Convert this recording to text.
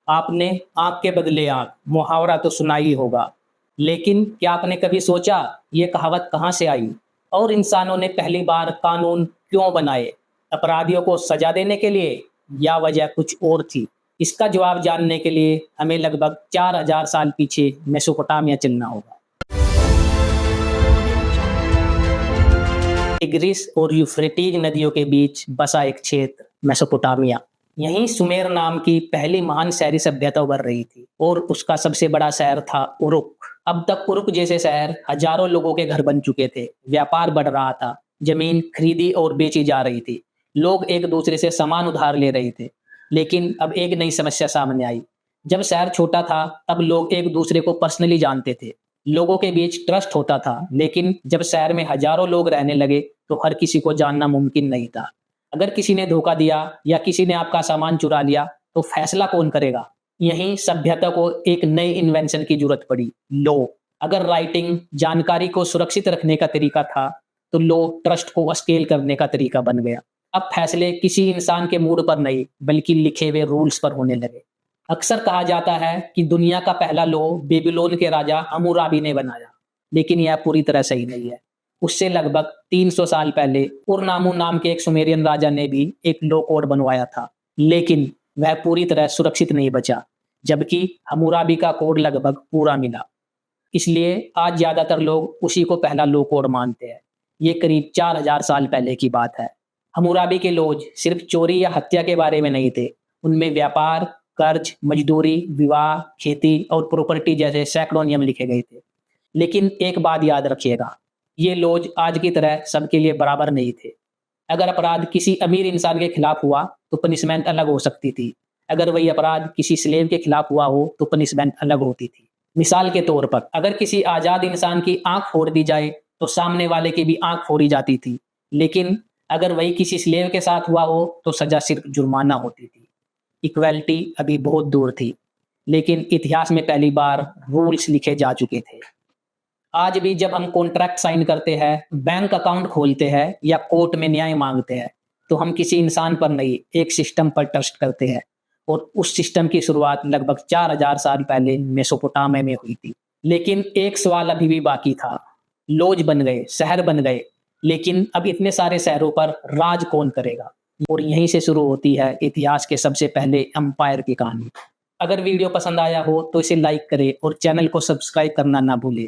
आपने आंख के बदले आंख मुहावरा तो सुना ही होगा, लेकिन क्या आपने कभी सोचा ये कहावत कहाँ से आई और इंसानों ने पहली बार कानून क्यों बनाए? अपराधियों को सजा देने के लिए या वजह कुछ और थी? इसका जवाब जानने के लिए हमें लगभग 4000 साल पीछे मेसोपोटामिया चलना होगा। टिग्रिस और यूफ्रेटीज नदियों के बीच बसा एक क्षेत्र मेसोपोटामिया। यहीं सुमेर नाम की पहली महान शहरी सभ्यता उभर रही थी और उसका सबसे बड़ा शहर था उरुक। अब तक उरुक जैसे शहर हजारों लोगों के घर बन चुके थे, व्यापार बढ़ रहा था, जमीन खरीदी और बेची जा रही थी, लोग एक दूसरे से सामान उधार ले रहे थे। लेकिन अब एक नई समस्या सामने आई। जब शहर छोटा था तब लोग एक दूसरे को पर्सनली जानते थे, लोगों के बीच ट्रस्ट होता था, लेकिन जब शहर में हजारों लोग रहने लगे तो हर किसी को जानना मुमकिन नहीं था। अगर किसी ने धोखा दिया या किसी ने आपका सामान चुरा लिया तो फैसला कौन करेगा? यहीं सभ्यता को एक नई इन्वेंशन की जरूरत पड़ी, लॉ। अगर राइटिंग जानकारी को सुरक्षित रखने का तरीका था तो लॉ ट्रस्ट को स्केल करने का तरीका बन गया। अब फैसले किसी इंसान के मूड पर नहीं बल्कि लिखे हुए रूल्स पर होने लगे। अक्सर कहा जाता है कि दुनिया का पहला लॉ बेबीलोन के राजा हम्मुराबी ने बनाया, लेकिन यह पूरी तरह सही नहीं है। उससे लगभग 300 साल पहले उरनामू नाम के एक सुमेरियन राजा ने भी एक लॉ कोड बनवाया था, लेकिन वह पूरी तरह सुरक्षित नहीं बचा, जबकि हम्मुराबी का कोड लगभग पूरा मिला। इसलिए आज ज्यादातर लोग उसी को पहला लॉ कोड मानते हैं। ये करीब 4000 साल पहले की बात है। हम्मुराबी के लॉज सिर्फ चोरी या हत्या के बारे में नहीं थे, उनमें व्यापार, कर्ज, मजदूरी, विवाह, खेती और प्रॉपर्टी जैसे सैकड़ों नियम लिखे गए थे। लेकिन एक बात याद रखिएगा, ये लॉज आज की तरह सबके लिए बराबर नहीं थे। अगर अपराध किसी अमीर इंसान के खिलाफ हुआ तो पनिशमेंट अलग हो सकती थी, अगर वही अपराध किसी स्लेव के खिलाफ हुआ हो तो पनिशमेंट अलग होती थी। मिसाल के तौर पर अगर किसी आजाद इंसान की आंख फोड़ दी जाए तो सामने वाले की भी आंख फोड़ी जाती थी, लेकिन अगर वही किसी स्लेव के साथ हुआ हो तो सजा सिर्फ जुर्माना होती थी। इक्वलिटी अभी बहुत दूर थी, लेकिन इतिहास में पहली बार रूल्स लिखे जा चुके थे। आज भी जब हम कॉन्ट्रैक्ट साइन करते हैं, बैंक अकाउंट खोलते हैं या कोर्ट में न्याय मांगते हैं, तो हम किसी इंसान पर नहीं, एक सिस्टम पर ट्रस्ट करते हैं। और उस सिस्टम की शुरुआत लगभग 4000 साल पहले मेसोपोटामिया में हुई थी। लेकिन एक सवाल अभी भी बाकी था। लॉज बन गए, शहर बन गए, लेकिन अब इतने सारे शहरों पर राज कौन करेगा? और यहीं से शुरू होती है इतिहास के सबसे पहले एम्पायर की कहानी। अगर वीडियो पसंद आया हो तो इसे लाइक करें और चैनल को सब्सक्राइब करना ना भूलें।